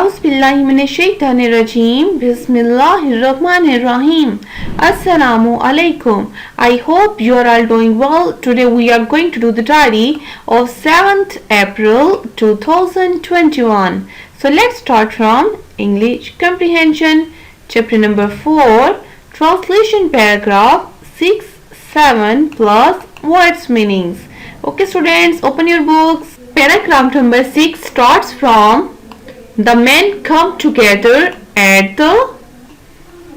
Auzubillahiminashaitanirrajim. Bismillahirrahmanirrahim. Assalamu alaikum. I hope you are all doing well. Today we are going to do the diary of 7th April 2021. So let's start from English comprehension. Chapter number 4. Translation paragraph 6, 7 plus words meanings. Okay students, open your books. Paragraph number 6 starts from the men come together at the,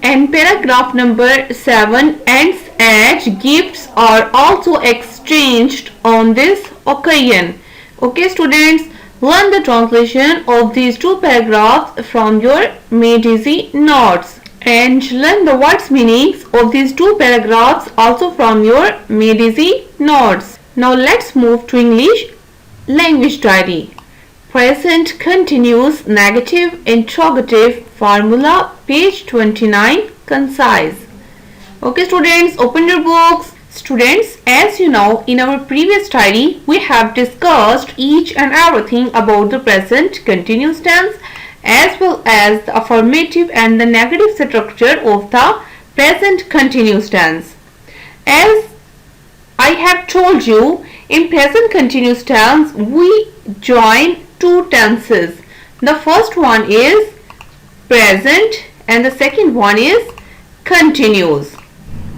and paragraph number 7 ends at gifts are also exchanged on this occasion. Okay students, learn the translation of these two paragraphs from your Made Easy notes and learn the words meanings of these two paragraphs also from your Made Easy notes. Now let's move to English language diary. Present continuous negative interrogative formula, page 29, concise. Okay students, open your books. Students, as you know, in our previous diary we have discussed each and everything about the present continuous tense as well as the affirmative and the negative structure of the present continuous tense. As I have told you, in present continuous tense we join two tenses. The first one is present and the second one is continuous.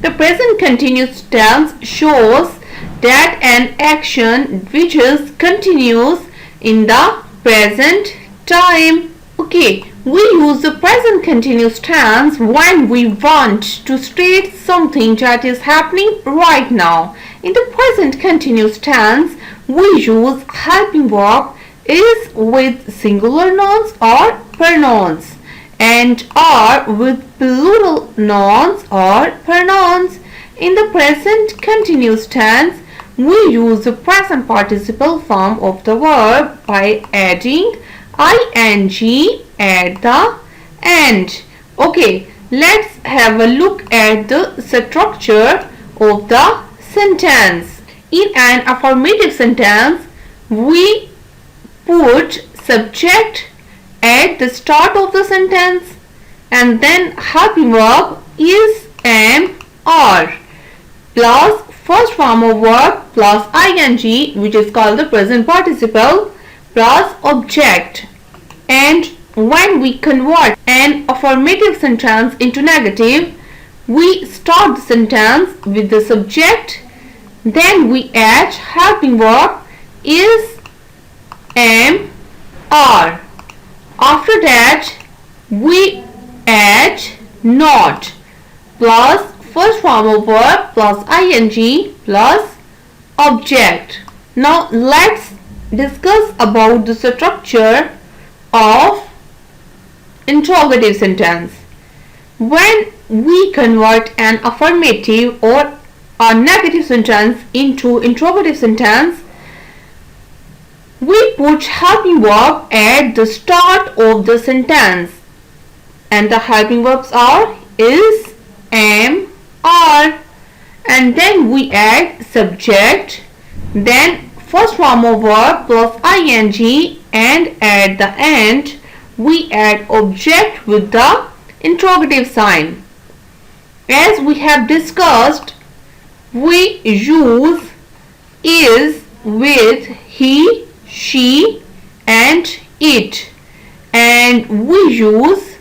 The present continuous tense shows that an action which is continuous in the present time. Okay, we use the present continuous tense when we want to state something that is happening right now. In the present continuous tense, we use helping verb is with singular nouns or pronouns and are with plural nouns or pronouns. In the present continuous tense, we use the present participle form of the verb by adding ing at the end. Okay, let's have a look at the structure of the sentence. In an affirmative sentence, we put subject at the start of the sentence and then helping verb is am, are plus first form of verb plus ing, which is called the present participle, plus object. And when we convert an affirmative sentence into negative, we start the sentence with the subject, then we add helping verb is, am, are. After that we add not plus first form of verb plus ing plus object. Now let's discuss about the structure of interrogative sentence. When we convert an affirmative or a negative sentence into interrogative sentence, we put helping verb at the start of the sentence and the helping verbs are is, am, are, and then we add subject, then first form of verb plus ing, and at the end we add object with the interrogative sign. As we have discussed, we use is with he, she and it, and we use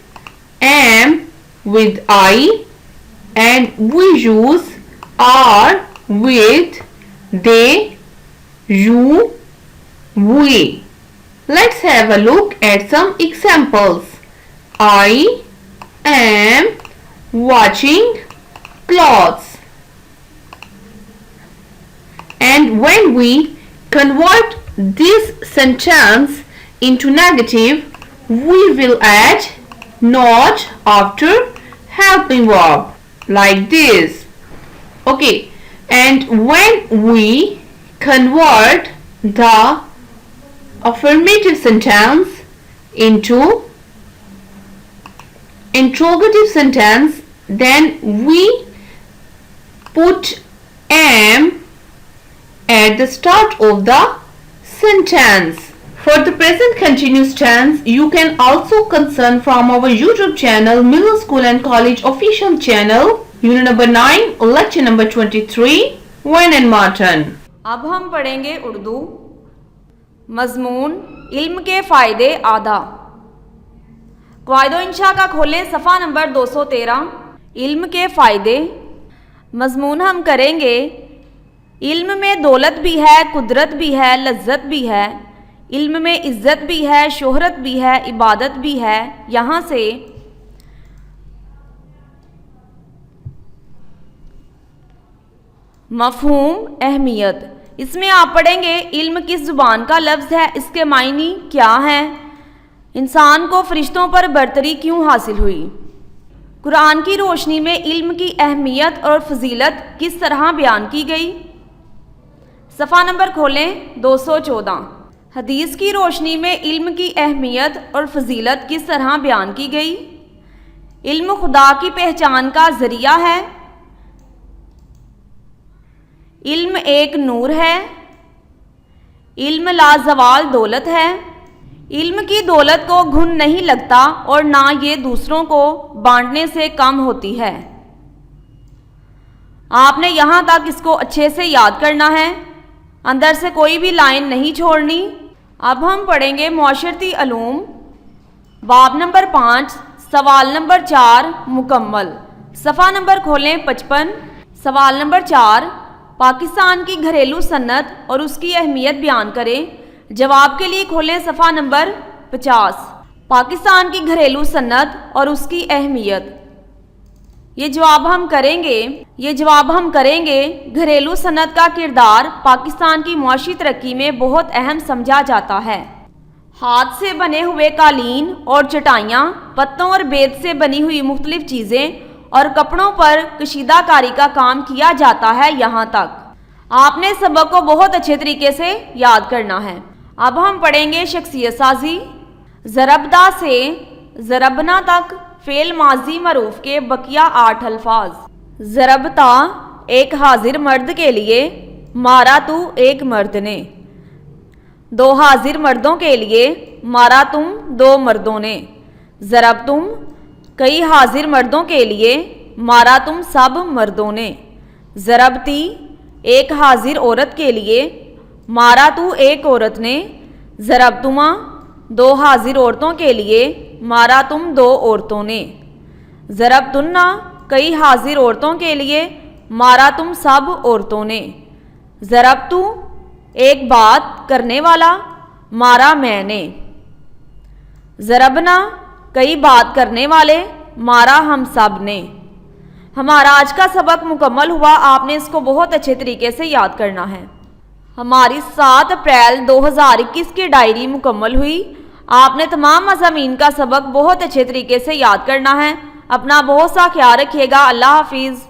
am with I, and we use are with they, you, we. Let's have a look at some examples. I am watching clothes. And when we convert this sentence into negative, we will add not after helping verb like this. Okay, and when we convert the affirmative sentence into interrogative sentence, then we put am at the start of the sentence. For the present continuous tense, you can also concern from our YouTube channel, Middle School and College Official Channel, Unit number 9, Lecture number 23, Wayne and Martin. अब हम पढ़ेंगे उर्दू। मज़मून इल्म के फ़ायदे आधा। क़वाइद इंशा का खोलें सफ़ा नंबर 213। इल्म के फ़ायदे। मज़मून हम करेंगे, इल्म में दौलत भी है, कुदरत भी है, लज्जत भी है। इल्म में इज़्ज़त भी है, शोहरत भी है, इबादत भी है। यहाँ से मफ़हूम अहमियत, इसमें आप पढ़ेंगे इल्म किस ज़ुबान का लफ्ज़ है, इसके मायनी क्या हैं, इंसान को फ़रिश्तों पर बरतरी क्यों हासिल हुई, कुरान की रोशनी में इल्म की अहमियत और फजीलत किस तरह बयान की गई। सफ़ा नंबर खोलें 214। हदीस की रोशनी में इल्म की अहमियत और फजीलत किस तरह बयान की गई। इल्म खुदा की पहचान का ज़रिया है। इल्म एक नूर है। इल्म लाजवाल दौलत है। इल्म की दौलत को घुन नहीं लगता और ना ये दूसरों को बांटने से कम होती है। आपने यहाँ तक इसको अच्छे से याद करना है, अंदर से कोई भी लाइन नहीं छोड़नी। अब हम पढ़ेंगे मुआशरती अलूम, बाब नंबर 5, सवाल नंबर 4 मुकम्मल। सफ़ा नंबर खोलें 55। सवाल नंबर 4, पाकिस्तान की घरेलू सन्नत और उसकी अहमियत बयान करें। जवाब के लिए खोलें सफ़ा नंबर 50। पाकिस्तान की घरेलू सन्नत और उसकी अहमियत। ये जवाब हम करेंगे घरेलू सनत का किरदार पाकिस्तान की मुआशी तरक्की में बहुत अहम समझा जाता है। हाथ से बने हुए कालीन और चटाइयाँ, पत्तों और बेत से बनी हुई मुख्तलिफ चीज़ें और कपड़ों पर कशीदाकारी का काम किया जाता है। यहाँ तक आपने सबक को बहुत अच्छे तरीके से याद करना है। अब हम पढ़ेंगे शख्सियत साजी। ज़रबदा से ज़रबना तक फ़ेल माजी मरूफ के बकिया 8 अल्फाज। ज़रबता एक हाजिर मर्द के लिए, मारा तू एक मर्द ने। 2 हाजिर मर्दों के लिए, मारा तुम 2 मर्दों ने। ज़रब तुम कई हाजिर मर्दों के लिए, मारा तुम सब मर्दों ने। ज़रबती एक हाजिर औरत के लिए, मारा तू एक औरत ने। ज़रबतुमा 2 हाजिर औरतों के लिए, मारा तुम 2 औरतों ने। ज़रबतुन्ना कई हाजिर औरतों के लिए, मारा तुम सब औरतों ने। ज़रबतु एक बात करने वाला, मारा मैंने। ज़रबना कई बात करने वाले, मारा हम सब ने। हमारा आज का सबक मुकम्मल हुआ। आपने इसको बहुत अच्छे तरीके से याद करना है। हमारी 7 अप्रैल 2021 की डायरी मुकम्मल हुई। आपने तमाम मज़ामीन का सबक बहुत अच्छे तरीके से याद करना है। अपना बहुत सा ख्याल रखिएगा। अल्लाह हाफिज़।